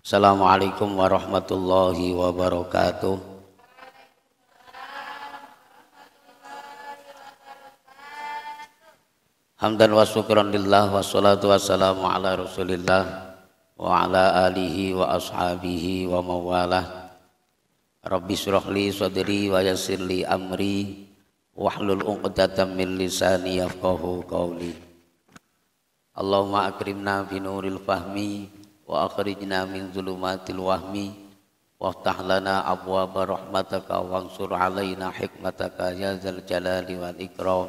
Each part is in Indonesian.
Assalamualaikum warahmatullahi wabarakatuh. Hamdan wa syukran lillah wassalatu wassalamu ala rasulillah wa ala alihi wa ashabihi wa mawalah. Rabbi shrah li sadri wa yassir li amri wahlul 'uqdatam min lisani yafqahu qawli. Allahumma akrimna bi nuril fahmi wa akhrijna min zulumatil wahmi waftah lana abwaaba rahmataka wansur alaina hikmataka ya dzal jalali wal ikram.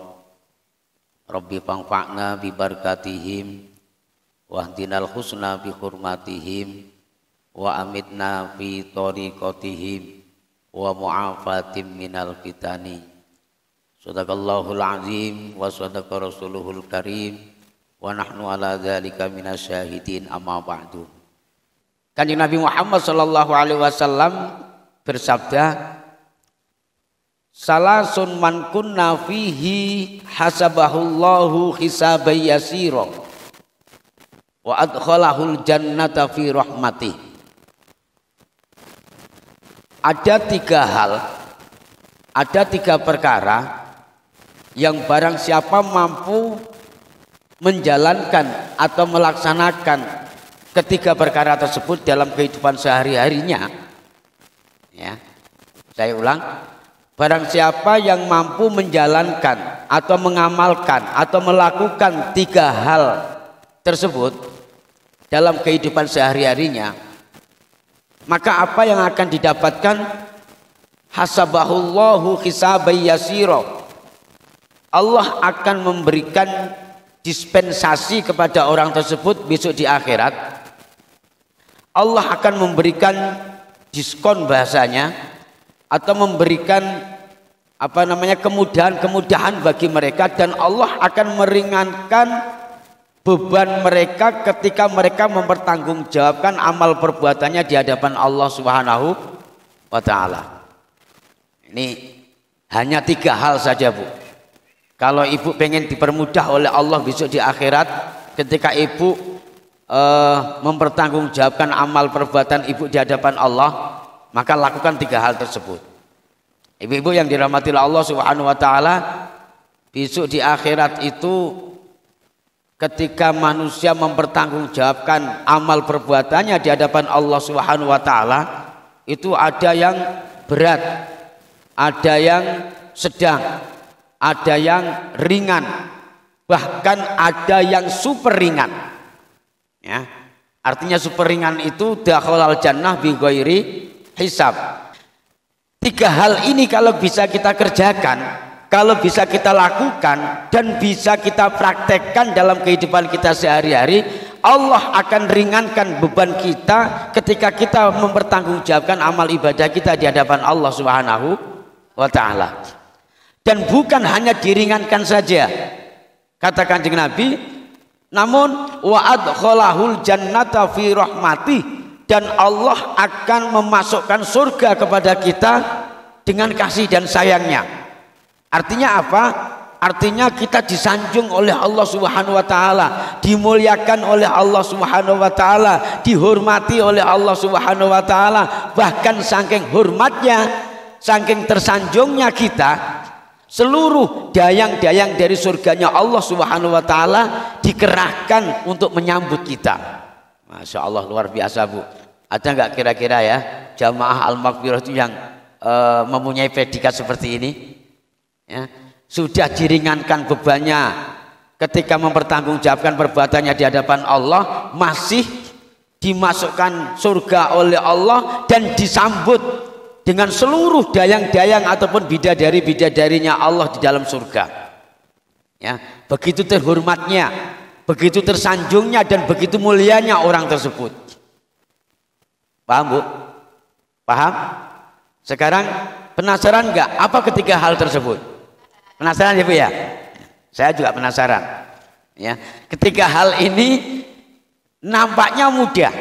Rabbi fanfa'na bi barakatihim wahdinal husna bi hurmatihim wa amitna fi tariqatihim wa mu'afatim minal fitani. Sadaqallahul azim wa sadaqa rasuluhul karim wa nahnu ala dzalika minasyahidin, amma ba'du. Kanjeng Nabi Muhammad sallallahu alaihi wasallam bersabda, salasun man kunna fihi hasabahullahu hisaban yasira wa adkhalahul jannata fi rahmatih. Ada tiga perkara yang barang siapa mampu menjalankan atau melaksanakan ketiga perkara tersebut dalam kehidupan sehari-harinya, ya, saya ulang, barang siapa yang mampu menjalankan atau mengamalkan atau melakukan tiga hal tersebut dalam kehidupan sehari-harinya, maka apa yang akan didapatkan? Hasabahullahu hisaban yasira. Allah akan memberikan dispensasi kepada orang tersebut besok di akhirat. Allah akan memberikan diskon bahasanya, atau memberikan kemudahan bagi mereka, dan Allah akan meringankan beban mereka ketika mereka mempertanggungjawabkan amal perbuatannya di hadapan Allah Subhanahu wa taala. Ini hanya tiga hal saja, Bu. Kalau ibu pengen dipermudah oleh Allah besok di akhirat, ketika ibu mempertanggungjawabkan amal perbuatan ibu di hadapan Allah, maka lakukan tiga hal tersebut. Ibu-ibu yang dirahmati Allah Subhanahu wa taala, besok di akhirat itu ketika manusia mempertanggungjawabkan amal perbuatannya di hadapan Allah Subhanahu wa taala, itu ada yang berat, ada yang sedang, ada yang ringan, bahkan ada yang super ringan, ya. Artinya super ringan itu dakhalal jannah bi ghairi hisab. Tiga hal ini kalau bisa kita kerjakan, kalau bisa kita lakukan dan bisa kita praktekkan dalam kehidupan kita sehari-hari, Allah akan ringankan beban kita ketika kita mempertanggungjawabkan amal ibadah kita di hadapan Allah Subhanahu wa taala. Dan bukan hanya diringankan saja, kata Kanjeng Nabi, namun wa adkhalahul jannata fi rahmatih, dan Allah akan memasukkan surga kepada kita dengan kasih dan sayangnya. Artinya apa? Artinya kita disanjung oleh Allah Subhanahu wa taala, dimuliakan oleh Allah Subhanahu wa taala, dihormati oleh Allah Subhanahu wa taala. Bahkan saking hormatnya, saking tersanjungnya kita, seluruh dayang-dayang dari surganya Allah Subhanahu wa taala dikerahkan untuk menyambut kita. Masya Allah, luar biasa, Bu. Ada nggak kira-kira ya jamaah Al-Maghfirah itu yang mempunyai predikat seperti ini? Ya, sudah diringankan bebannya ketika mempertanggungjawabkan perbuatannya di hadapan Allah, masih dimasukkan surga oleh Allah dan disambut dengan seluruh dayang-dayang ataupun bidadari-bidadarinya Allah di dalam surga. Ya, begitu terhormatnya, begitu tersanjungnya, dan begitu mulianya orang tersebut. Paham, Bu? Paham? Sekarang penasaran enggak apa ketiga hal tersebut? Penasaran ya, Bu ya? Saya juga penasaran. Ya, ketiga hal ini nampaknya mudah,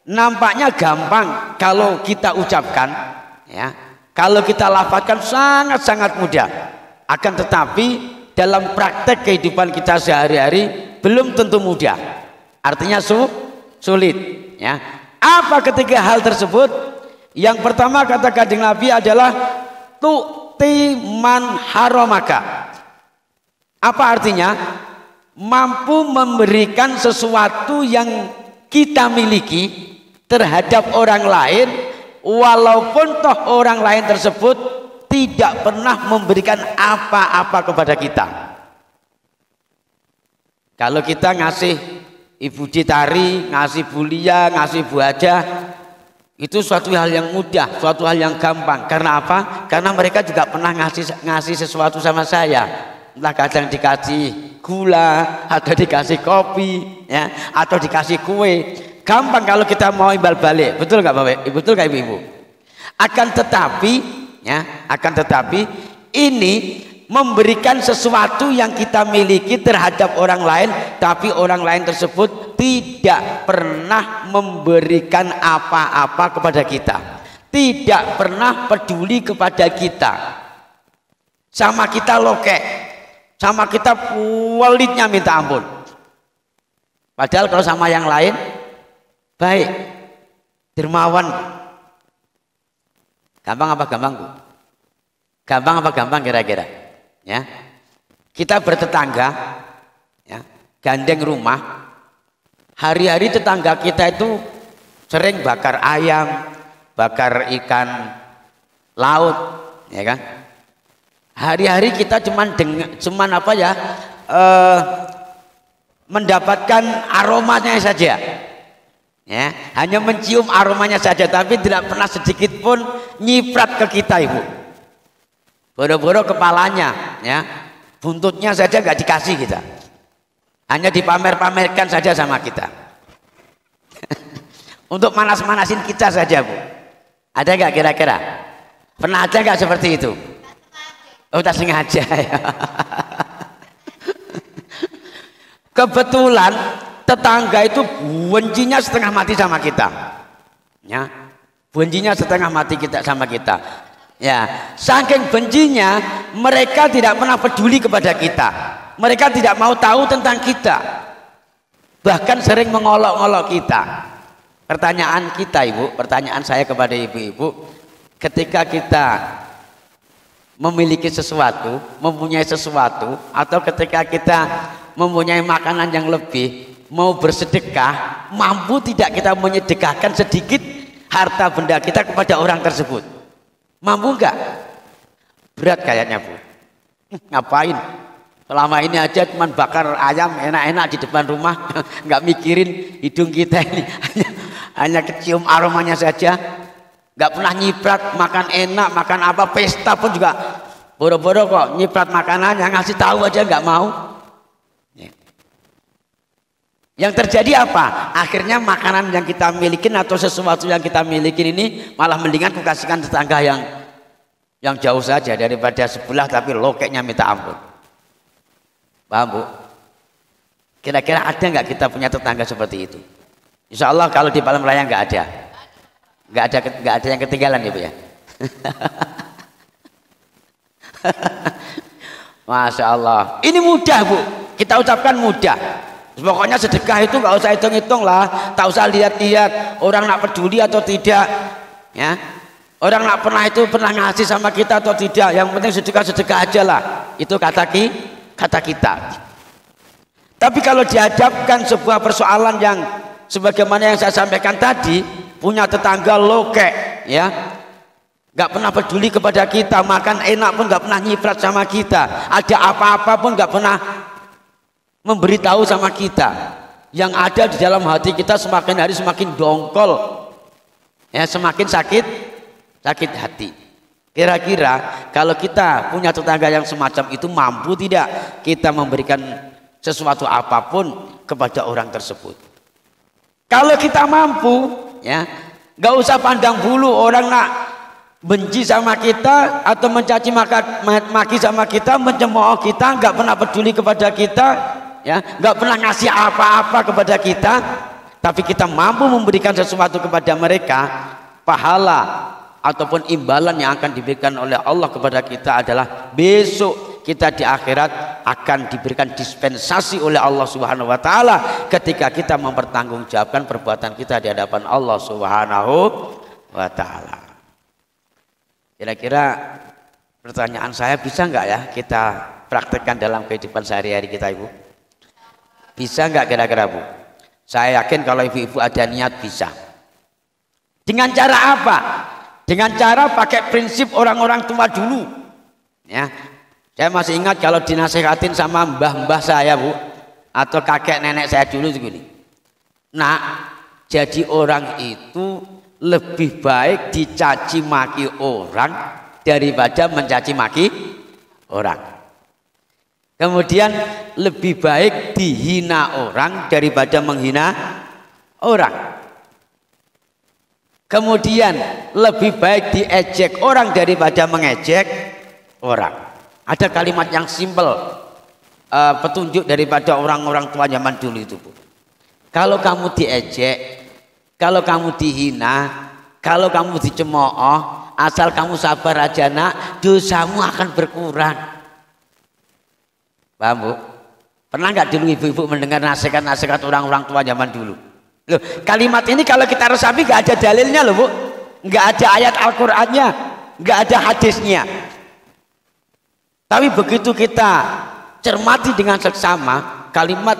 nampaknya gampang kalau kita ucapkan, ya, kalau kita lafazkan sangat-sangat mudah. Akan tetapi dalam praktek kehidupan kita sehari-hari belum tentu mudah. Artinya sulit, ya. Apa ketiga hal tersebut? Yang pertama kata Kanjeng Nabi adalah tu'ti man haramaka. Apa artinya? Mampu memberikan sesuatu yang kita miliki terhadap orang lain, walaupun toh orang lain tersebut tidak pernah memberikan apa-apa kepada kita. Kalau kita ngasih Ibu Ditari, ngasih Bu Lia, ngasih Bu Haja, itu suatu hal yang mudah, suatu hal yang gampang. Karena apa? Karena mereka juga pernah ngasih sesuatu sama saya. Entah kadang dikasih gula, atau dikasih kopi, ya, atau dikasih kue. Gampang kalau kita mau imbal balik. Betul nggak Bapak? Betul nggak Ibu-ibu? Akan tetapi ini memberikan sesuatu yang kita miliki terhadap orang lain, tapi orang lain tersebut tidak pernah memberikan apa-apa kepada kita, tidak pernah peduli kepada kita. Sama kita lokek, sama kita pelitnya minta ampun. Padahal kalau sama yang lain baik, dermawan. Gampang apa gampang, Bu? Gampang apa gampang kira-kira? Ya, kita bertetangga, ya, gandeng rumah. Hari-hari tetangga kita itu sering bakar ayam, bakar ikan laut, ya kan? Hari-hari kita cuman apa ya? Mendapatkan aromanya saja, ya, hanya mencium aromanya saja, tapi tidak pernah sedikit pun nyiprat ke kita, Ibu. Boro-boro kepalanya, ya, buntutnya saja nggak dikasih kita, hanya dipamer-pamerkan saja sama kita. Untuk manas-manasin kita saja, Bu. Ada nggak kira-kira? Pernah ada nggak seperti itu? Oh, tak sengaja ya. Kebetulan tetangga itu bencinya setengah mati sama kita, ya, bencinya setengah mati sama kita, ya. Saking bencinya mereka tidak pernah peduli kepada kita, mereka tidak mau tahu tentang kita, bahkan sering mengolok-olok kita. Pertanyaan kita, Ibu, pertanyaan saya kepada ibu-ibu, ketika kita memiliki sesuatu, mempunyai sesuatu, atau ketika kita mempunyai makanan yang lebih, mau bersedekah, mampu tidak kita menyedekahkan sedikit harta benda kita kepada orang tersebut? Mampu enggak? Berat kayaknya, Bu. Ngapain? Selama ini aja cuma bakar ayam enak-enak di depan rumah, nggak mikirin hidung kita ini, hanya kecium aromanya saja, nggak pernah nyiprat, makan enak, makan apa, pesta pun juga boro-boro kok nyiprat makanan, yang ngasih tahu aja nggak mau. Yang terjadi apa? Akhirnya makanan yang kita miliki atau sesuatu yang kita miliki ini malah mendingan kukasihkan tetangga yang jauh saja daripada sebelah tapi lokeknya minta ampun. Paham, Bu? Kira-kira ada nggak kita punya tetangga seperti itu? Insya Allah kalau di Palem Raya nggak ada yang ketinggalan ya, Bu, ya. Masya Allah, ini mudah, Bu, kita ucapkan mudah. Pokoknya sedekah itu nggak usah hitung-hitung lah, tak usah lihat-lihat orang nak peduli atau tidak, ya. Orang nak pernah ngasih sama kita atau tidak, yang penting sedekah aja lah. Itu kata kita. Tapi kalau dihadapkan sebuah persoalan yang sebagaimana yang saya sampaikan tadi, punya tetangga lokek, ya, nggak pernah peduli kepada kita, makan enak pun nggak pernah nyiprat sama kita, ada apa-apa pun nggak pernah memberitahu sama kita. Yang ada di dalam hati kita semakin hari semakin dongkol, ya, semakin sakit hati. Kira-kira kalau kita punya tetangga yang semacam itu, mampu tidak kita memberikan sesuatu apapun kepada orang tersebut? Kalau kita mampu, ya, nggak usah pandang bulu orang nak benci sama kita atau mencaci maki sama kita, mencemooh kita, nggak pernah peduli kepada kita, ya, nggak pernah ngasih apa-apa kepada kita, tapi kita mampu memberikan sesuatu kepada mereka, pahala ataupun imbalan yang akan diberikan oleh Allah kepada kita adalah besok kita di akhirat akan diberikan dispensasi oleh Allah Subhanahu wa taala ketika kita mempertanggungjawabkan perbuatan kita di hadapan Allah Subhanahu wa taala. Kira-kira pertanyaan saya, bisa enggak ya kita praktekkan dalam kehidupan sehari-hari kita, Ibu? Bisa enggak kira-kira, Bu? Saya yakin kalau ibu-ibu ada niat bisa. Dengan cara apa? Dengan cara pakai prinsip orang-orang tua dulu. Ya, saya masih ingat kalau dinasihatin sama mbah-mbah saya, Bu, atau kakek nenek saya dulu begini. Nak, jadi orang itu lebih baik dicaci maki orang daripada mencaci maki orang. Kemudian lebih baik dihina orang daripada menghina orang. Kemudian lebih baik diejek orang daripada mengejek orang. Ada kalimat yang simpel, petunjuk daripada orang-orang tua zaman dulu itu, Bu. Kalau kamu diejek, kalau kamu dihina, kalau kamu dicemooh, asal kamu sabar aja, nak, dosamu akan berkurang. Paham, Bu? Pernah nggak dulu ibu-ibu mendengar nasihat-nasihat orang-orang tua zaman dulu? Loh, kalimat ini kalau kita resapi nggak ada dalilnya loh, Bu. Nggak ada ayat Al-Qur'annya, nggak ada hadisnya. Tapi begitu kita cermati dengan seksama, kalimat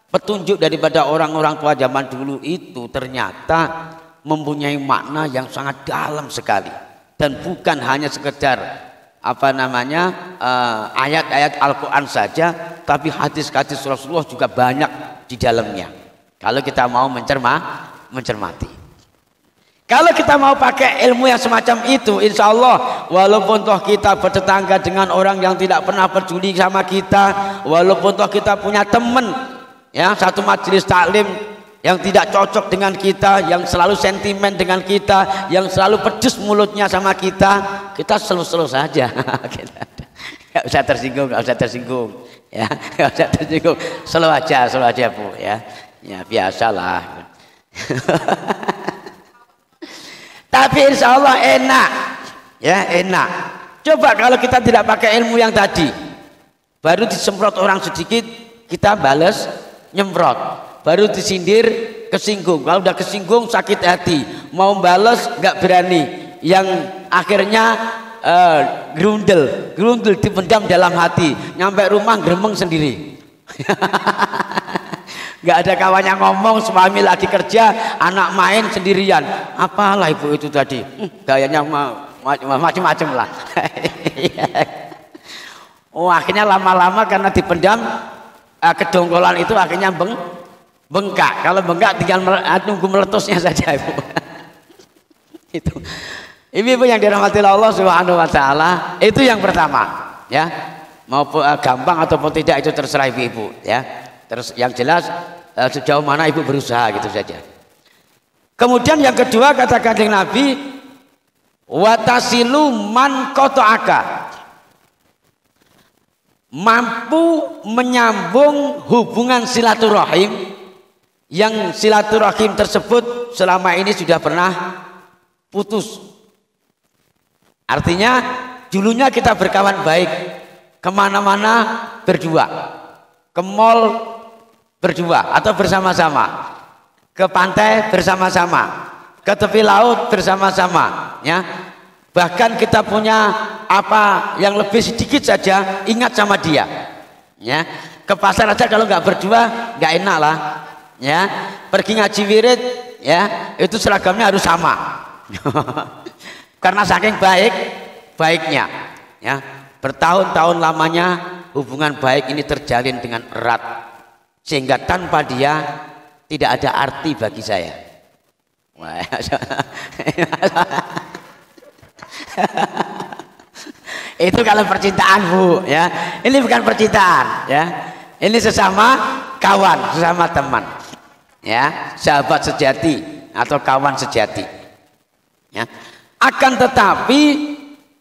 petunjuk daripada orang-orang tua zaman dulu itu ternyata mempunyai makna yang sangat dalam sekali, dan bukan hanya sekedar ayat-ayat Al-Quran saja, tapi hadis-hadis Rasulullah juga banyak di dalamnya. Kalau kita mau mencermati, kalau kita mau pakai ilmu yang semacam itu, insya Allah walaupun toh kita bertetangga dengan orang yang tidak pernah peduli sama kita, walaupun toh kita punya teman ya satu majelis taklim yang tidak cocok dengan kita, yang selalu sentimen dengan kita, yang selalu pedes mulutnya sama kita slow-slow saja. Nggak usah tersinggung, ya, nggak usah tersinggung, slow aja, Bu, ya, biasalah. Tapi insya Allah enak, ya, enak. Coba kalau kita tidak pakai ilmu yang tadi, baru disemprot orang sedikit, kita balas nyemprot. Baru disindir, kesinggung. Kalau udah kesinggung sakit hati, mau balas nggak berani. Yang akhirnya gerundel dipendam dalam hati. Nyampe rumah gremeng sendiri. Nggak ada kawannya ngomong, suami lagi kerja, anak main sendirian. Apalah ibu itu tadi? Gayanya macam-macam lah. Oh, akhirnya lama-lama karena dipendam, kedongkolan itu akhirnya bengkak. Kalau bengkak tinggal nunggu meletusnya saja, Ibu. Itu. Ibu yang dirahmati Allah Subhanahu wa taala, itu yang pertama, ya. Mau gampang ataupun tidak itu terserah ibu, ya. Terus yang jelas sejauh mana ibu berusaha, gitu saja. Kemudian yang kedua kata Kanjeng Nabi, watasilu man qata'aka. Mampu menyambung hubungan silaturahim yang silaturahim tersebut selama ini sudah pernah putus. Artinya dulunya kita berkawan baik, kemana-mana berdua, ke mall berdua atau bersama-sama, ke pantai bersama-sama, ke tepi laut bersama-sama, ya. Bahkan kita punya apa yang lebih sedikit saja ingat sama dia, ya. Ke pasar aja kalau nggak berdua nggak enak lah, ya. Pergi ngaji wirid, ya, itu seragamnya harus sama. Karena saking baiknya, ya. Bertahun-tahun lamanya hubungan baik ini terjalin dengan erat, sehingga tanpa dia tidak ada arti bagi saya. Wah, itu kalau percintaan, Bu, ya. Ini bukan percintaan, ya. Ini sesama kawan, sesama teman, ya, sahabat sejati atau kawan sejati, ya. Akan tetapi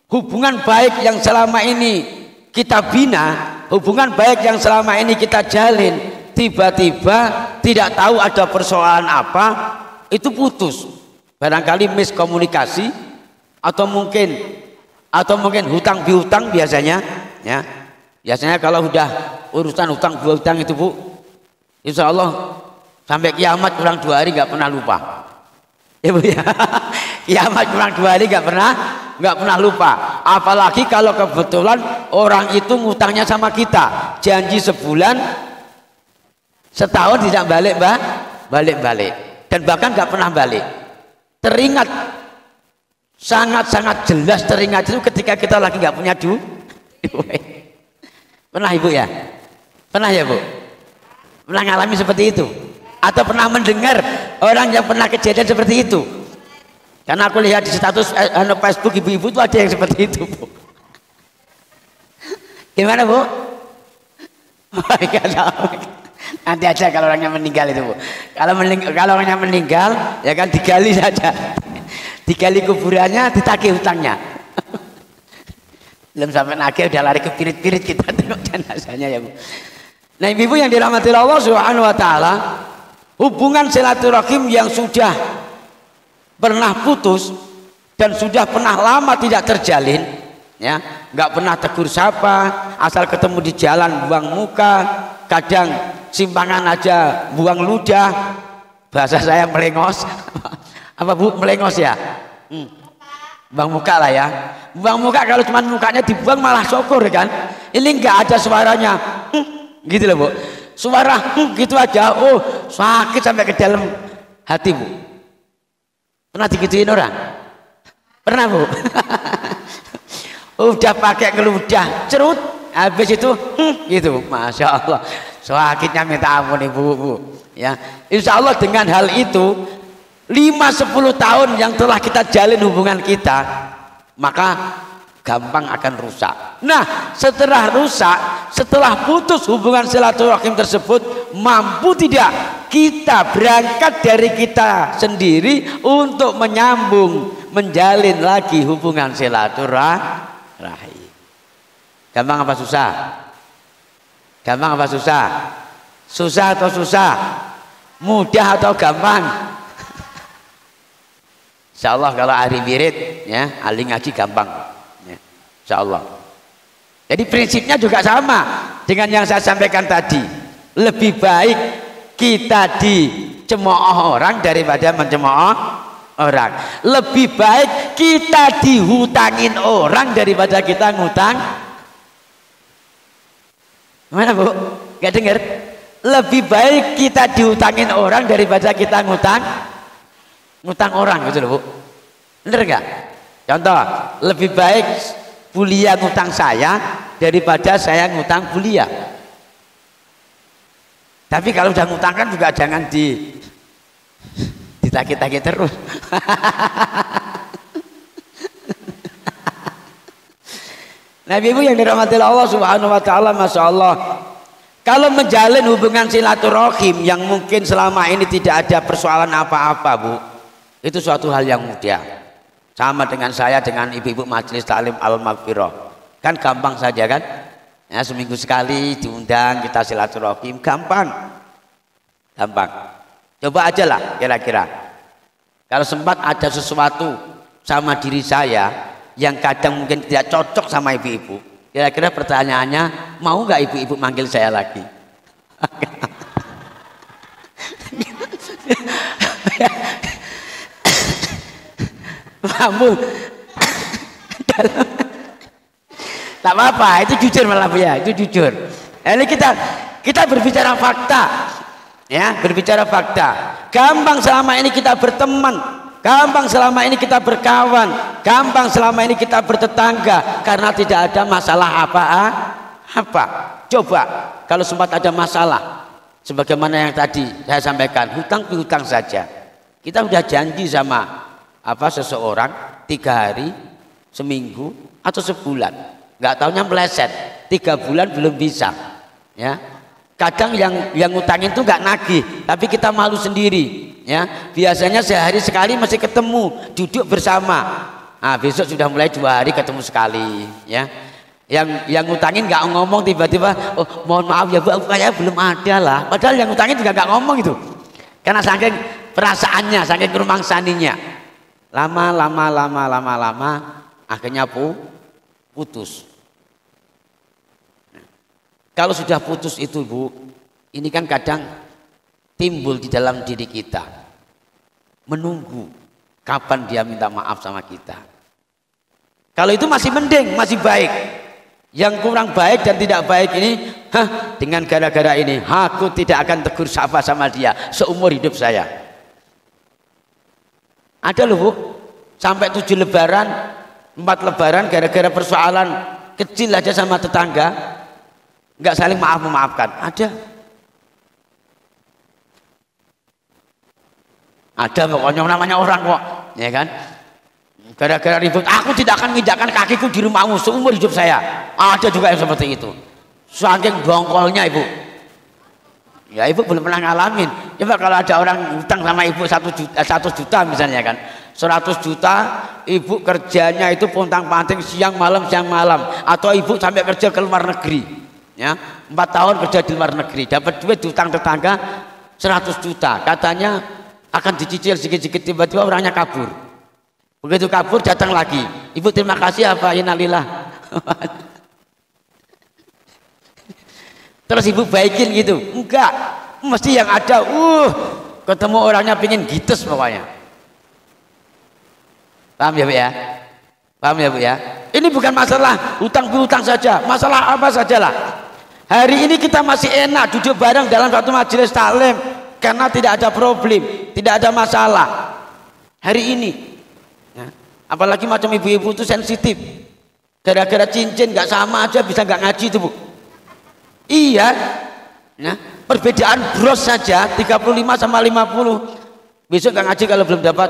hubungan baik yang selama ini kita bina, hubungan baik yang selama ini kita jalin, tiba-tiba tidak tahu ada persoalan apa, itu putus. Barangkali miskomunikasi, atau mungkin hutang bihutang biasanya, ya. Biasanya kalau udah urusan hutang dua hutang itu Bu, insya Allah sampai kiamat kurang 2 hari nggak pernah lupa. Ya Bu ya, kiamat kurang 2 hari nggak pernah lupa. Apalagi kalau kebetulan orang itu ngutangnya sama kita, janji sebulan, setahun tidak balik, dan bahkan nggak pernah balik. Teringat, sangat-sangat jelas teringat itu ketika kita lagi nggak punya duit. Pernah Ibu ya? Pernah ya Bu? Pernah ngalami seperti itu? Atau pernah mendengar orang yang pernah kejadian seperti itu? Karena aku lihat di status Facebook ibu-ibu itu ada yang seperti itu Bu. Gimana Bu? Nanti aja kalau orangnya meninggal itu Bu. Kalau orangnya meninggal ya kan digali saja. Digali kuburannya, ditagih hutangnya. Belum sampai nagih udah lari ke pirit-pirit, kita tengok jenazahnya ya Bu. Nah ibu yang dirahmati Allah Subhanahu wa taala, hubungan silaturahim yang sudah pernah putus dan sudah pernah lama tidak terjalin, ya, nggak pernah tegur sapa, asal ketemu di jalan buang muka, kadang simpangan aja buang ludah, bahasa saya melengos. Apa Bu, melengos ya? Buang muka lah ya. Buang muka, kalau cuma mukanya dibuang malah syukur kan. Ini nggak ada suaranya, gitu loh Bu. Suara gitu aja, oh sakit sampai ke dalam hati Bu. Pernah digituin orang? Pernah Bu? Udah pakai ngeludah, cerut, habis itu gitu, masya Allah, sakitnya minta ampun Ibu. Ya, insya Allah dengan hal itu 5-10 tahun yang telah kita jalin hubungan kita, maka gampang akan rusak. Nah setelah rusak, setelah putus hubungan silaturahim tersebut, mampu tidak kita berangkat dari kita sendiri untuk menyambung, menjalin lagi hubungan silaturahim. Gampang apa susah? Gampang apa susah? Susah atau susah? Mudah atau gampang? Insya Allah kalau ahli wirid ya, ahli ngaji gampang ya, insya Allah. Jadi prinsipnya juga sama dengan yang saya sampaikan tadi. Lebih baik kita dicemooh orang daripada mencemooh orang. Lebih baik kita dihutangin orang daripada kita ngutang. Gimana Bu? Gak dengar? Lebih baik kita dihutangin orang daripada kita ngutang orang, gitu loh Bu. Bener nggak? Contoh, lebih baik Bulia ngutang saya daripada saya ngutang Bulia. Tapi kalau udah ngutang kan juga jangan ditagih-tagih terus. Nah ibu yang dirahmati Allah Subhanahu wa taala, masya Allah, kalau menjalin hubungan silaturahim yang mungkin selama ini tidak ada persoalan apa-apa Bu, itu suatu hal yang mudah. Sama dengan saya dengan ibu-ibu majelis taklim al-maghfirah, kan gampang saja kan ya, seminggu sekali diundang kita silaturahim, gampang. Coba aja lah kira-kira kalau sempat ada sesuatu sama diri saya yang kadang mungkin tidak cocok sama ibu-ibu, kira-kira pertanyaannya, mau nggak ibu-ibu manggil saya lagi? Mampu. Tak apa-apa, itu jujur malah Bu ya, itu jujur. Ini kita berbicara fakta, ya, berbicara fakta. Gampang selama ini kita berteman, gampang selama ini kita berkawan, gampang selama ini kita bertetangga karena tidak ada masalah apa. Coba kalau sempat ada masalah, sebagaimana yang tadi saya sampaikan, hutang piutang saja. Kita udah janji sama seseorang 3 hari, seminggu atau sebulan, nggak taunya meleset 3 bulan belum bisa ya. Kadang yang ngutangin itu nggak nagih, tapi kita malu sendiri ya. Biasanya sehari sekali masih ketemu, duduk bersama. Nah besok sudah mulai 2 hari ketemu sekali ya. Yang ngutangin nggak ngomong, tiba-tiba oh mohon maaf ya Bu, kayaknya belum ada lah, padahal yang ngutangin juga nggak ngomong itu karena saking perasaannya, saking kerumangsaninya. Lama akhirnya putus. Kalau sudah putus itu Bu, ini kan kadang timbul di dalam diri kita, menunggu kapan dia minta maaf sama kita. Kalau itu masih mending, masih baik. Yang kurang baik dan tidak baik ini, dengan gara-gara ini aku tidak akan tegur sapa sama dia seumur hidup saya. Ada loh Bu, sampai 7 lebaran, 4 lebaran gara-gara persoalan kecil aja sama tetangga, nggak saling maaf-memaafkan. Ada pokoknya, namanya orang kok, ya kan? Gara-gara ribut, aku tidak akan menginjakkan kakiku di rumahmu seumur hidup saya. Ada juga yang seperti itu. Saking dongkolnya Ibu. Ya Ibu belum pernah ngalamin. Coba kalau ada orang hutang sama Ibu 1 juta misalnya kan, 100 juta, Ibu kerjanya itu pontang-panting siang malam, atau Ibu sampai kerja ke luar negeri, ya 4 tahun kerja di luar negeri, dapat duit hutang tetangga 100 juta, katanya akan dicicil sedikit-sedikit, tiba-tiba orangnya kabur. Begitu kabur datang lagi, Ibu terima kasih apa, innalillah. Terus Ibu baikin gitu? Enggak, mesti yang ada ketemu orangnya pingin gites pokoknya. Paham ya Bu ya? Paham ya Bu ya? Ini bukan masalah hutang piutang saja, masalah apa sajalah. Hari ini kita masih enak duduk bareng dalam satu majelis taklim karena tidak ada problem, tidak ada masalah. Hari ini ya, apalagi macam ibu-ibu itu sensitif, gara-gara cincin nggak sama aja bisa nggak ngaji itu Bu. Iya, nah, perbedaan bros saja 35 sama 50. Besok nggak ngaji kalau belum dapat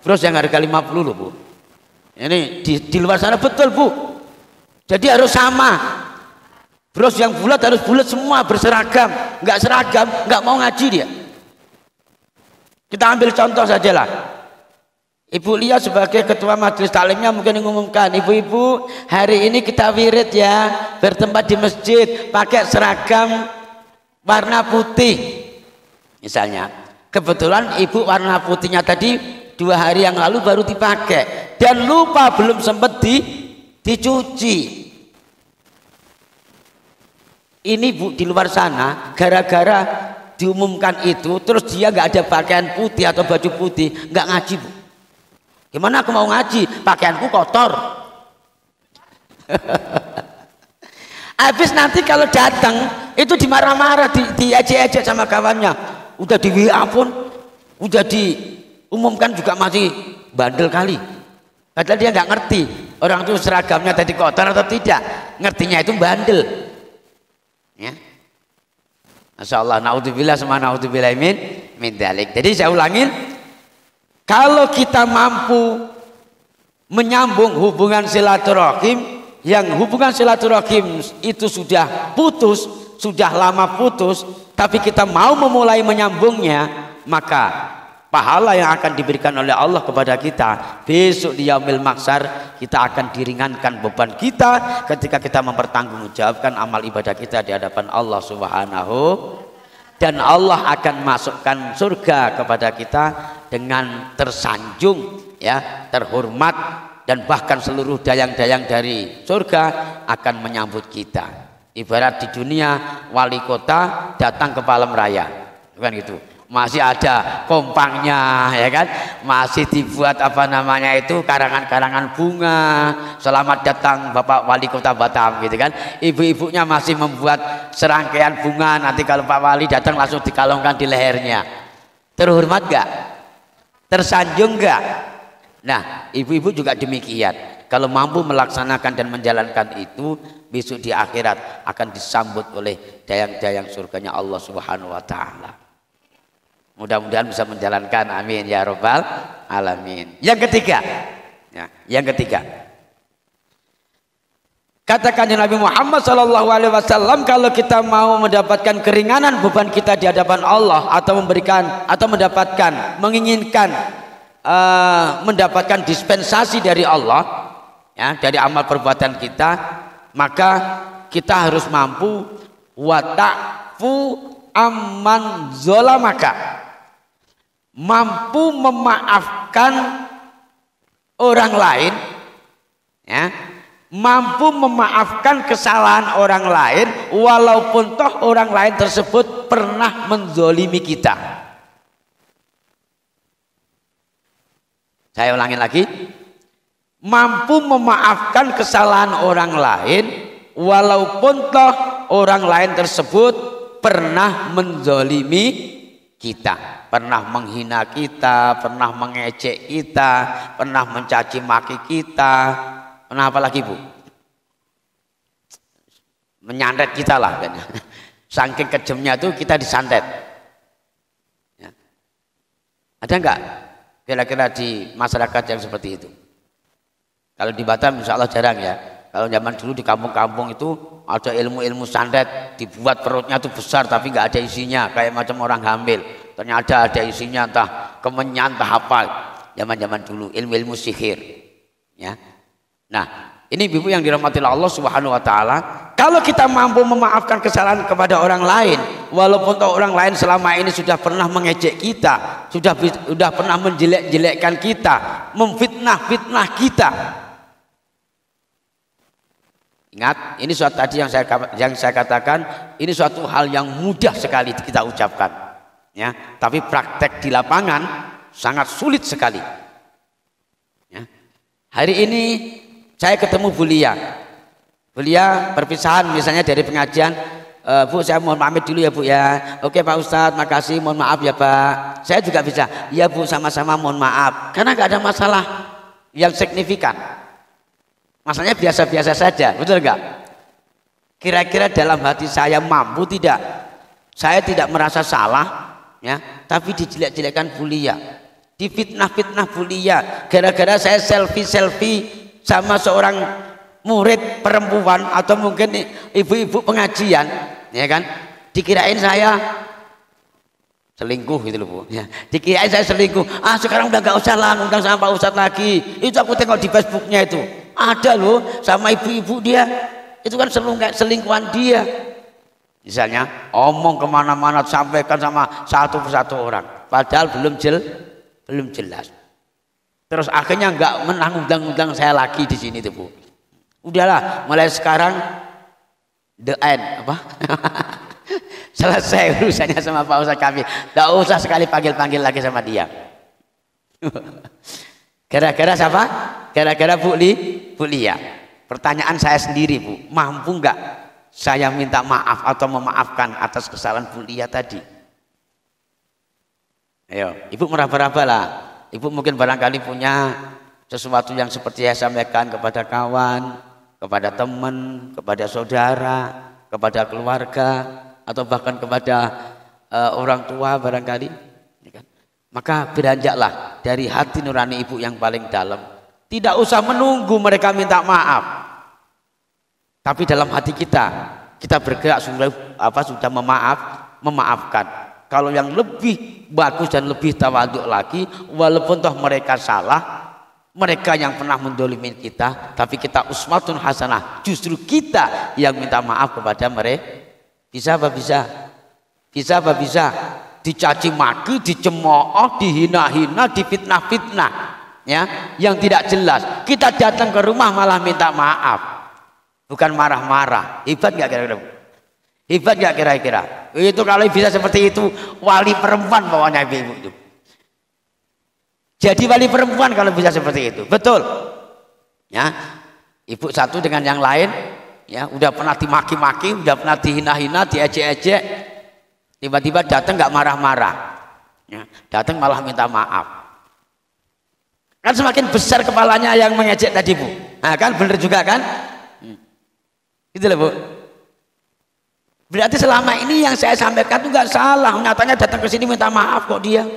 bros yang harga 50 loh Bu. Ini di luar sana betul Bu. Jadi harus sama. Bros yang bulat harus bulat semua, berseragam. Nggak seragam nggak mau ngaji dia. Kita ambil contoh saja lah. Ibu Lia sebagai ketua majelis taklimnya mungkin mengumumkan, ibu-ibu hari ini kita wirid ya, bertempat di masjid pakai seragam warna putih misalnya. Kebetulan ibu warna putihnya tadi 2 hari yang lalu baru dipakai dan lupa belum sempat dicuci. Ini Bu, di luar sana gara-gara diumumkan itu terus dia nggak ada pakaian putih atau baju putih, nggak ngaji Bu. Gimana aku mau ngaji? Pakaianku kotor. Habis nanti kalau datang itu dimarah-marah, diejek-ejek sama kawannya. Udah di WA pun, udah diumumkan juga masih bandel kali. Padahal dia nggak ngerti orang itu seragamnya tadi kotor atau tidak. Ngertinya itu bandel. Ya. Masya Allah, naudzubillah sama naudzubillah min dzalik. Jadi saya ulangin, kalau kita mampu menyambung hubungan silaturahim, yang hubungan silaturahim itu sudah putus, sudah lama putus, tapi kita mau memulai menyambungnya, maka pahala yang akan diberikan oleh Allah kepada kita besok di yaumil mahsyar, kita akan diringankan beban kita ketika kita mempertanggungjawabkan amal ibadah kita di hadapan Allah Subhanahu, dan Allah akan masukkan surga kepada kita dengan tersanjung, ya, terhormat, dan bahkan seluruh dayang-dayang dari surga akan menyambut kita. Ibarat di dunia wali kota datang ke Palem Raya, bukan gitu? Masih ada kompangnya, ya kan? Masih dibuat apa namanya itu, karangan-karangan bunga, selamat datang Bapak Wali Kota Batam, gitu kan? Ibu-ibunya masih membuat serangkaian bunga, nanti kalau Pak Wali datang langsung dikalungkan di lehernya. Terhormat gak? Tersanjung gak? Nah, ibu-ibu juga demikian. Kalau mampu melaksanakan dan menjalankan itu, besok di akhirat akan disambut oleh dayang-dayang surganya Allah Subhanahu wa Ta'ala. Mudah-mudahan bisa menjalankan, amin ya robbal alamin. Yang ketiga, ya, yang ketiga, katakan Nabi Muhammad SAW, kalau kita mau mendapatkan keringanan beban kita di hadapan Allah, atau memberikan atau mendapatkan, menginginkan mendapatkan dispensasi dari Allah, ya, dari amal perbuatan kita, maka kita harus mampu wata'fu amman zolamaka, mampu memaafkan orang lain, ya, mampu memaafkan kesalahan orang lain walaupun toh orang lain tersebut pernah menzolimi kita. Saya ulangi lagi, mampu memaafkan kesalahan orang lain walaupun toh orang lain tersebut pernah menzolimi kita, pernah menghina kita, pernah mengejek kita, pernah mencaci maki kita, pernah apa lagi Bu? Menyantet kita lah kan. Saking kejamnya itu kita disantet. Ya. Ada enggak kira-kira di masyarakat yang seperti itu? Kalau di Batam insya Allah jarang ya. Kalau zaman dulu di kampung-kampung itu ada ilmu-ilmu santet, dibuat perutnya itu besar tapi nggak ada isinya, kayak macam orang hamil. Ternyata ada isinya entah kemenyan entah apa. Zaman-zaman dulu ilmu-ilmu sihir. Ya. Nah, ini ibu yang dirahmati Allah Subhanahu wa taala, kalau kita mampu memaafkan kesalahan kepada orang lain, walaupun orang lain selama ini sudah pernah mengejek kita, sudah pernah menjelek-jelekkan kita, memfitnah-fitnah kita. Ingat, ini suatu tadi yang saya katakan, ini suatu hal yang mudah sekali kita ucapkan, ya. Tapi praktek di lapangan sangat sulit sekali. Ya. Hari ini saya ketemu Bu Lia perpisahan misalnya dari pengajian, Bu saya mohon pamit dulu ya Bu ya. Oke Pak Ustadz, makasih, mohon maaf ya Pak. Saya juga bisa, ya Bu sama-sama mohon maaf, karena nggak ada masalah yang signifikan. Masalahnya biasa-biasa saja, betul enggak? Kira-kira dalam hati saya mampu tidak? Saya tidak merasa salah, ya, tapi dijelek-jelekkan Bu Lia, difitnah-fitnah Bu Lia, gara-gara saya selfie sama seorang murid perempuan atau mungkin ibu-ibu pengajian, ya kan? Dikirain saya selingkuh gitu loh Bu, ya. Dikirain saya selingkuh. Sekarang udah nggak usah lah ngundang sama Pak Ustadz lagi. Itu aku tengok di Facebooknya itu. Ada loh sama ibu-ibu dia, itu kan selingkuhan dia. Misalnya omong kemana-mana sampaikan sama satu persatu orang, padahal belum jelas. Terus akhirnya nggak undang-undang saya lagi di sini tuh Bu. Udahlah, mulai sekarang the end apa? Selesai urusannya sama Pak Ustadz kami. Nggak usah sekali panggil lagi sama dia. Gara-gara siapa? Gara-gara Bu Lia. Pertanyaan saya sendiri Bu, mampu nggak saya minta maaf atau memaafkan atas kesalahan Bu Lia tadi? Ayo, Ibu meraba-raba lah. Ibu mungkin barangkali punya sesuatu yang seperti saya sampaikan kepada kawan, kepada teman, kepada saudara, kepada keluarga, atau bahkan kepada orang tua barangkali. Maka beranjaklah dari hati nurani ibu yang paling dalam. Tidak usah menunggu mereka minta maaf. Tapi dalam hati kita bergerak sudah memaafkan. Kalau yang lebih bagus dan lebih tawaduk lagi, walaupun toh mereka salah, mereka yang pernah mendolimi kita, tapi kita uswatun hasanah. Justru kita yang minta maaf kepada mereka. Bisa apa bisa? Bisa apa bisa? Dicaci maki, dicemooh, dihina-hina, difitnah-fitnah, ya, yang tidak jelas. Kita datang ke rumah malah minta maaf, bukan marah-marah. Hebat nggak kira-kira? Hebat nggak kira-kira? Itu kalau bisa seperti itu, wali perempuan bawahnya ibu itu. Jadi wali perempuan kalau bisa seperti itu, betul? Ya, ibu satu dengan yang lain, ya, udah pernah dimaki-maki, udah pernah dihina-hina, diejek-ejek. Tiba-tiba datang nggak marah-marah, ya, datang malah minta maaf. Kan semakin besar kepalanya yang mengejek tadi Bu. Nah, kan bener juga kan? Gitu loh Bu. Berarti selama ini yang saya sampaikan itu nggak salah. Nyatanya datang ke sini minta maaf kok dia.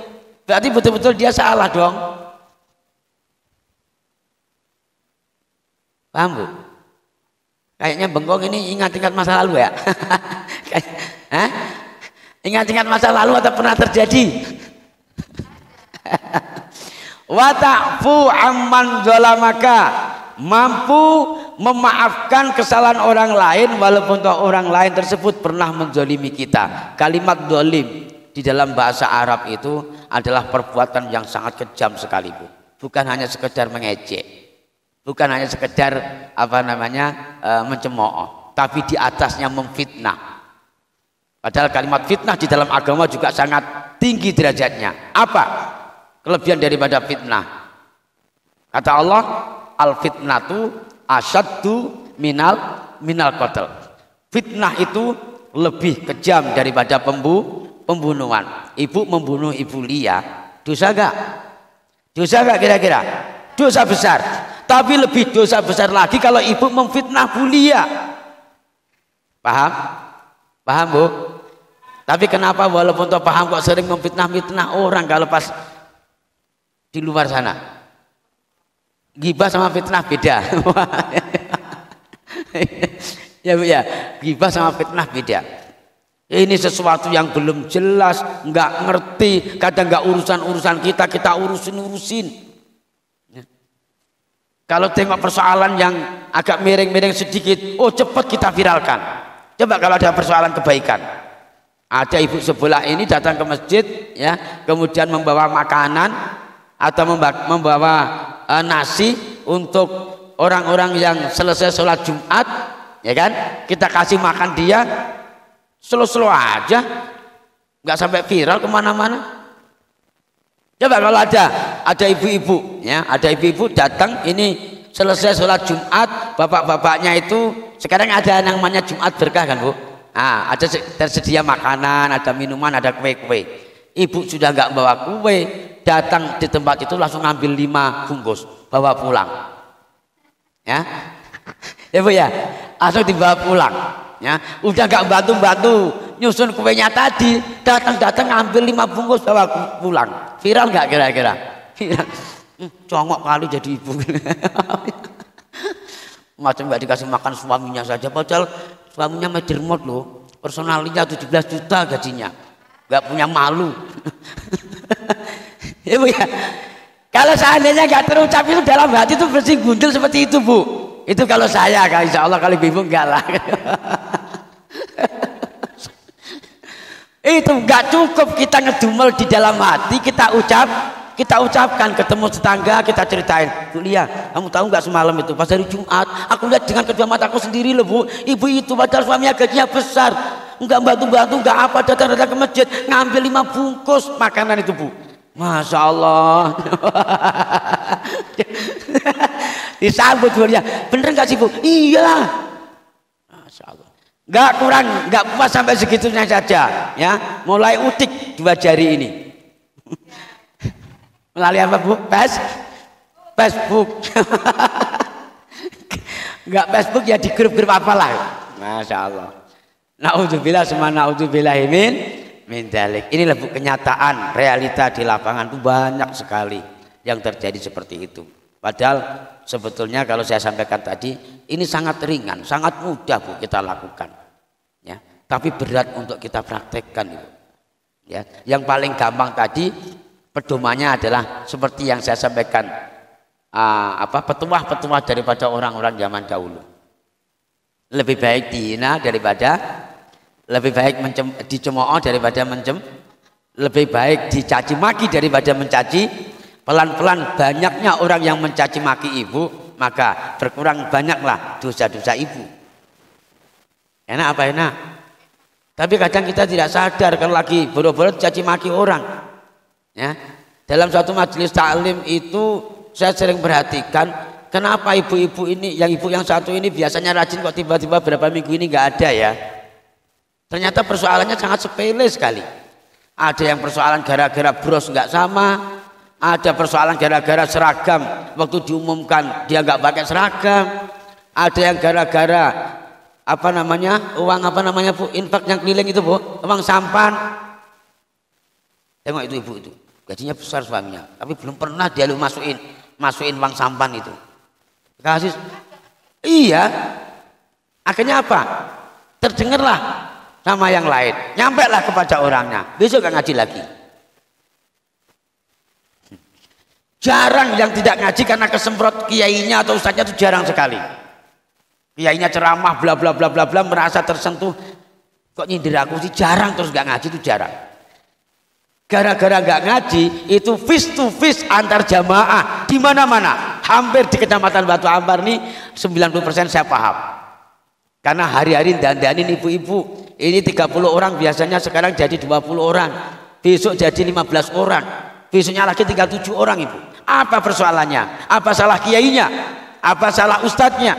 Berarti betul-betul dia salah dong. Paham Bu? Kayaknya bengkong ini ingat-ingat masa lalu ya. Hah? Ingat-ingat masa lalu atau pernah terjadi? Wa ta'fu amman zalamaka, mampu memaafkan kesalahan orang lain walaupun toh orang lain tersebut pernah menzalimi kita. Kalimat zalim di dalam bahasa Arab itu adalah perbuatan yang sangat kejam sekali Bu. Bukan hanya sekedar mengejek, Bukan hanya sekedar mencemooh, tapi di atasnya memfitnah. Padahal kalimat fitnah di dalam agama juga sangat tinggi derajatnya. Apa kelebihan daripada fitnah? Kata Allah, al fitnatu asyaddu minal qatl. Fitnah itu lebih kejam daripada pembunuhan. Ibu membunuh ibu Lia, dosa enggak? Dosa enggak kira-kira? Dosa besar. Tapi lebih dosa besar lagi kalau ibu memfitnah Bu Lia. Paham? Paham Bu? Tapi kenapa walaupun toh paham kok sering memfitnah orang kalau pas di luar sana? Ghibah sama fitnah beda. Ya Bu ya, ghibah sama fitnah beda. Ini sesuatu yang belum jelas, nggak ngerti, kadang nggak urusan kita urusin. Kalau tengok persoalan yang agak miring-miring sedikit, oh cepat kita viralkan. Coba kalau ada persoalan kebaikan. Ada ibu sebelah ini datang ke masjid, ya, kemudian membawa makanan atau membawa nasi untuk orang-orang yang selesai sholat Jumat, ya kan? Kita kasih makan dia, slow-slow aja, nggak sampai viral kemana-mana. Coba kalau ada ibu-ibu, ya, ada ibu-ibu datang ini selesai sholat Jumat, bapak-bapaknya itu sekarang ada yang namanya Jumat berkah kan Bu? Nah, ada tersedia makanan, ada minuman, ada kue-kue. Ibu sudah nggak bawa kue, datang di tempat itu langsung ngambil 5 bungkus, bawa pulang. Ya, ya Bu ya, langsung dibawa pulang. Ya, udah nggak bantu nyusun kuenya tadi, datang ngambil 5 bungkus bawa pulang. Viral nggak kira-kira? Viral. Congok kali jadi ibu. Macam nggak dikasih makan suaminya saja, padahal suaminya medermot loh, personalnya 17 juta gajinya, nggak punya malu. Ya Bu ya, kalau seandainya nggak terucap itu dalam hati itu bersih gundul seperti itu Bu. Itu kalau saya, kalau insya Allah kalau ibu enggak lah. Itu nggak cukup kita ngedumel di dalam hati, kita ucapkan, ketemu tetangga kita ceritain, Bu Lia, kamu tahu nggak semalam itu pas hari Jumat aku lihat dengan kedua mataku sendiri loh Bu, ibu itu padahal suaminya gajinya besar, nggak bantu nggak apa, datang ke masjid ngambil 5 bungkus makanan itu Bu. Masya Allah. Disambut Bu Lia, bener nggak sih Bu? Iya. Masya Allah. Nggak puas sampai segitunya saja, ya, mulai utik 2 jari ini. Melalui apa Bu? Facebook. Enggak Facebook ya di grup-grup apalah. Masya Allah. Naudzubillah summa naudzubillah min dzalik. Inilah Bu kenyataan realita di lapangan itu banyak sekali yang terjadi seperti itu. Padahal sebetulnya kalau saya sampaikan tadi ini sangat ringan, sangat mudah Bu kita lakukan. Ya, tapi berat untuk kita praktekkan itu. Ya, yang paling gampang tadi pedomannya adalah seperti yang saya sampaikan, petuah daripada orang-orang zaman dahulu. Lebih baik dihina daripada, lebih baik dicemooh daripada lebih baik dicaci maki daripada mencaci. Pelan-pelan banyaknya orang yang mencaci maki ibu, maka berkurang banyaklah dosa-dosa ibu. Enak apa enak? Tapi kadang kita tidak sadar kalau lagi boro-boro caci maki orang. Ya, dalam suatu majelis taklim itu saya sering perhatikan kenapa ibu-ibu ini, ibu yang satu ini biasanya rajin kok tiba-tiba berapa minggu ini nggak ada ya. Ternyata persoalannya sangat sepele sekali. Ada yang persoalan gara-gara bros nggak sama, ada persoalan gara-gara seragam waktu diumumkan dia nggak pakai seragam, ada yang gara-gara uang Bu, infak yang keliling itu Bu, uang sampan. Tengok itu ibu itu, gajinya besar suaminya, tapi belum pernah dia masukin uang sampan itu. Kasih, iya. Akhirnya apa? Terdengarlah sama yang lain, nyampe lah kepada orangnya. Besok gak ngaji lagi. Jarang yang tidak ngaji karena kesemprot kiainya atau ustadznya itu jarang sekali. Kiainya ceramah bla bla bla bla bla, merasa tersentuh. Kok nyindir aku sih, jarang, terus gak ngaji itu jarang. Gara-gara nggak ngaji itu face to face antar jamaah di mana-mana Hampir di Kecamatan Batu Ampar ini 90% saya paham. Karena hari-hari dandanin ibu-ibu. Ini 30 orang biasanya sekarang jadi 20 orang. Besok jadi 15 orang. Besoknya lagi tinggal 7 orang ibu. Apa persoalannya? Apa salah kiainya? Apa salah ustadznya?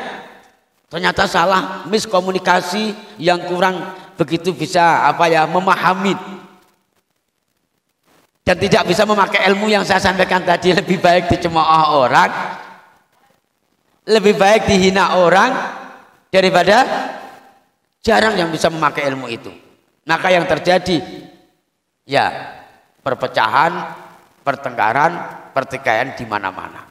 Ternyata salah miskomunikasi yang kurang begitu bisa memahami. Dan tidak bisa memakai ilmu yang saya sampaikan tadi. Lebih baik dicemooh orang, lebih baik dihina orang daripada jarang yang bisa memakai ilmu itu. Maka yang terjadi ya perpecahan, pertengkaran, pertikaian di mana-mana.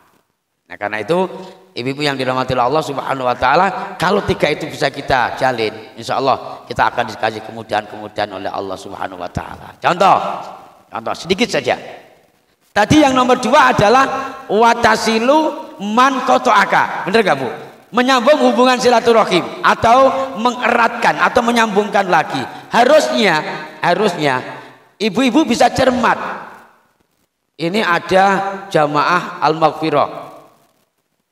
Nah karena itu ibu-ibu yang dirahmati Allah Subhanahu Wa Taala, kalau tiga itu bisa kita jalin, insya Allah kita akan dikasih kemudahan-kemudahan oleh Allah Subhanahu Wa Taala. Contoh sedikit saja. Tadi yang nomor 2 adalah watasilu man kotoaka, bener gak Bu? Menyambung hubungan silaturahim atau mengeratkan atau menyambungkan lagi. Harusnya ibu-ibu bisa cermat. Ini ada jamaah al-maghfirah,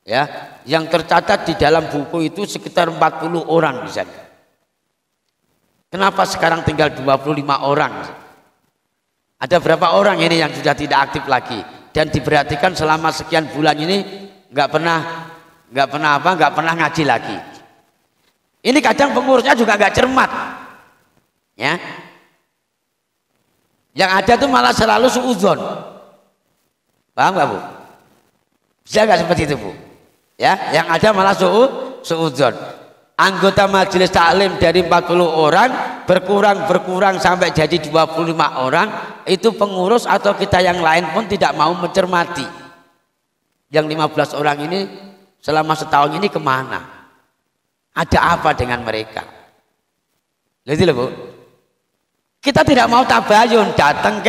ya, yang tercatat di dalam buku itu sekitar 40 orang misalnya. Kenapa sekarang tinggal 25 orang? Ada berapa orang ini yang sudah tidak aktif lagi dan diperhatikan selama sekian bulan ini nggak pernah ngaji lagi. Ini kadang pengurusnya juga nggak cermat, ya. Yang ada tuh malah selalu suudzon. Paham nggak Bu? Bisa nggak seperti itu Bu? Ya, yang ada malah suudzon. Anggota majelis taklim dari 40 orang berkurang sampai jadi 25 orang, itu pengurus atau kita yang lain pun tidak mau mencermati. Yang 15 orang ini selama setahun ini kemana? Ada apa dengan mereka? Lihat loh Bu. Kita tidak mau tabayun, datang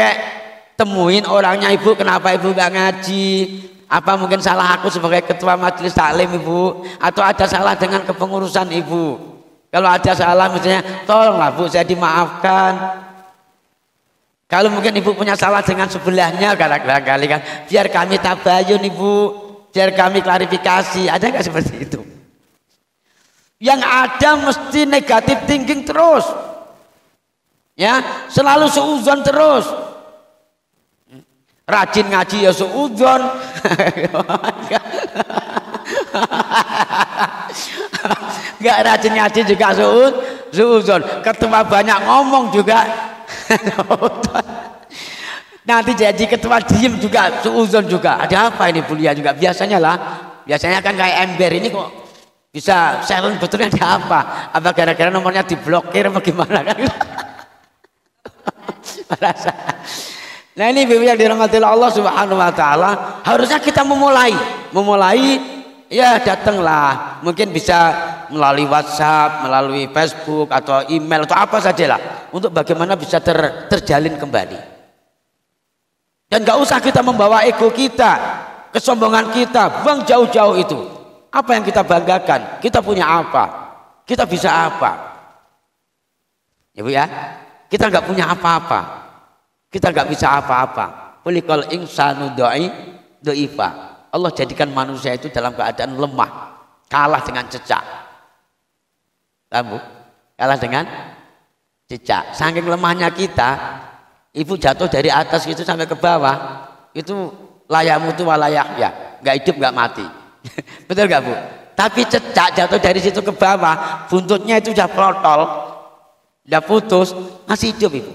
temuin orangnya, ibu kenapa ibu nggak ngaji? Apa mungkin salah aku sebagai ketua majelis taklim ibu? Atau ada salah dengan kepengurusan ibu? Kalau ada salah misalnya, tolonglah Bu saya dimaafkan. Kalau mungkin ibu punya salah dengan sebelahnya, kadang-kadang kan, biar kami tabayun ibu, biar kami klarifikasi. Ada nggak seperti itu? Yang ada mesti negatif thinking terus, ya, selalu suudzon terus. Rajin ngaji ya suudzon. Enggak rajin ngaji juga suudzon. Ketua banyak ngomong juga. Nanti jadi ketua diem juga suudzon juga. Ada apa ini Bulia juga? Biasanya kan kayak ember ini kok bisa silent, betulnya ada apa? Apa gara-gara nomornya diblokir apa gimana kan? Merasa. Nah ini ibu yang dirahmati Allah Subhanahu Wa Taala, harusnya kita memulai ya datanglah, mungkin bisa melalui WhatsApp, melalui Facebook atau email atau apa sajalah, untuk bagaimana bisa terjalin kembali. Dan gak usah kita membawa ego kita, kesombongan kita, buang jauh-jauh itu. Apa yang kita banggakan? Kita punya apa? Kita bisa apa? Ya Bu ya, kita nggak punya apa-apa. Kita nggak bisa apa-apa. Kulikal insanu doifa. Allah jadikan manusia itu dalam keadaan lemah, kalah dengan cecak. Kamu kalah dengan cecak. Saking lemahnya kita, ibu jatuh dari atas itu sampai ke bawah, itu layamu tuh walayak ya, nggak hidup nggak mati. Betul nggak Bu? Tapi cecak jatuh dari situ ke bawah, buntutnya itu udah protol, udah putus, masih hidup ibu.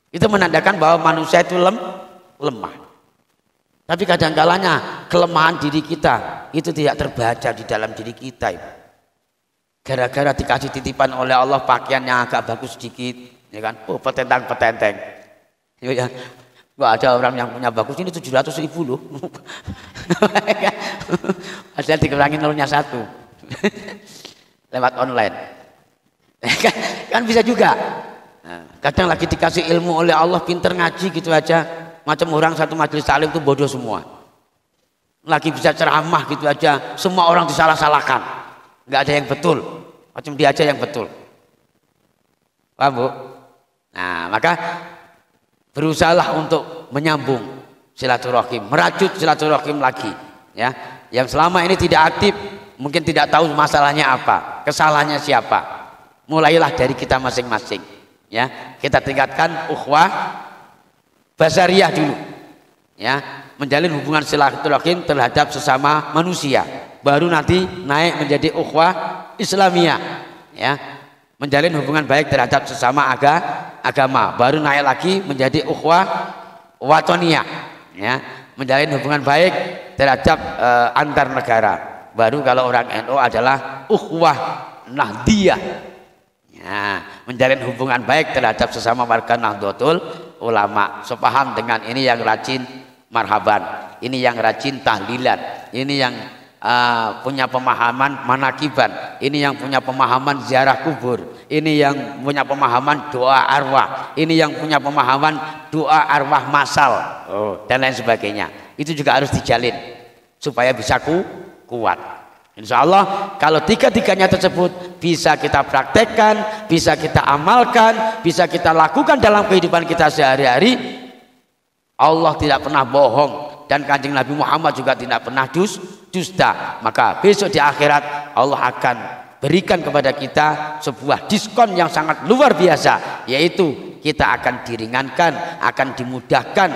Itu menandakan bahwa manusia itu lemah. Tapi kadang-kalanya kelemahan diri kita itu tidak terbaca di dalam diri kita. Gara-gara dikasih titipan oleh Allah pakaiannya agak bagus sedikit, ya kan? Oh petentang-petenteng. Ya, wah, ada orang yang punya bagus ini 700.000 loh. Asal dikurangi nolnya 1. Lewat online. Kan bisa juga. Kadang lagi dikasih ilmu oleh Allah, pinter ngaji gitu aja, macam orang satu majelis taklim itu bodoh semua. Lagi bisa ceramah gitu aja, semua orang disalah-salahkan, nggak ada yang betul, macam dia aja yang betul. Paham Bu? Nah maka berusahalah untuk menyambung silaturahim, merajut silaturahim lagi, ya. Yang selama ini tidak aktif, mungkin tidak tahu masalahnya apa, kesalahannya siapa. Mulailah dari kita masing-masing. Ya, kita tingkatkan ukhuwah basariyah dulu. Ya, menjalin hubungan silaturahim terhadap sesama manusia. Baru nanti naik menjadi ukhuwah islamiyah. Ya, menjalin hubungan baik terhadap sesama agama. Baru naik lagi menjadi ukhuwah watoniyah. Ya, menjalin hubungan baik terhadap antar negara. Baru kalau orang NU adalah ukhuwah nahdiyah. Ya, menjalin hubungan baik terhadap sesama warga Nahdlatul Ulama. Sepaham dengan ini yang rajin marhaban, ini yang rajin tahlilan, ini yang punya pemahaman manakiban, ini yang punya pemahaman ziarah kubur, ini yang punya pemahaman doa arwah, ini yang punya pemahaman doa arwah masal, dan lain sebagainya. Itu juga harus dijalin supaya bisa kuat. Insya Allah kalau tiga-tiganya tersebut bisa kita praktekkan, bisa kita amalkan, bisa kita lakukan dalam kehidupan kita sehari-hari, Allah tidak pernah bohong dan Kanjeng Nabi Muhammad juga tidak pernah dusta. Maka besok di akhirat Allah akan berikan kepada kita sebuah diskon yang sangat luar biasa, yaitu kita akan diringankan, akan dimudahkan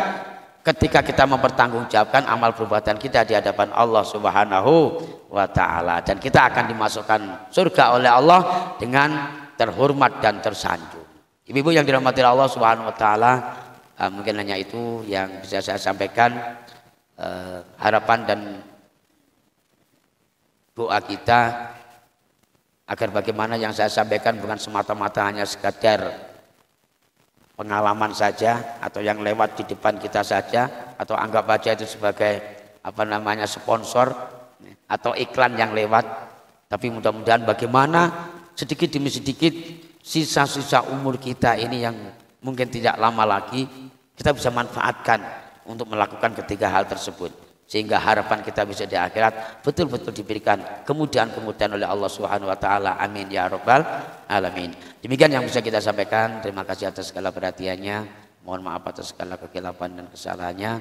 ketika kita mempertanggungjawabkan amal perbuatan kita di hadapan Allah Subhanahu wa Ta'ala, dan kita akan dimasukkan surga oleh Allah dengan terhormat dan tersanjung. Ibu-ibu yang dirahmati Allah Subhanahu wa Ta'ala, mungkin hanya itu yang bisa saya sampaikan. Harapan dan doa kita agar bagaimana yang saya sampaikan bukan semata-mata hanya sekadar pengalaman saja atau yang lewat di depan kita saja, atau anggap aja itu sebagai sponsor atau iklan yang lewat, tapi mudah-mudahan bagaimana sedikit demi sedikit sisa-sisa umur kita ini yang mungkin tidak lama lagi kita bisa manfaatkan untuk melakukan ketiga hal tersebut, sehingga harapan kita bisa di akhirat betul-betul diberikan kemudahan-kemudahan oleh Allah Subhanahu wa Ta'ala. Amin ya rabbal alamin. Demikian yang bisa kita sampaikan. Terima kasih atas segala perhatiannya, mohon maaf atas segala kekeliruan dan kesalahannya.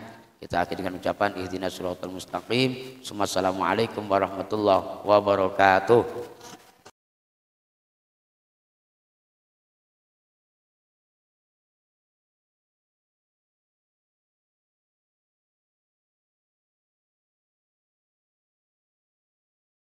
Kita akhiri dengan ucapan ihdinas siratal mustaqim. Assalamualaikum warahmatullahi wabarakatuh.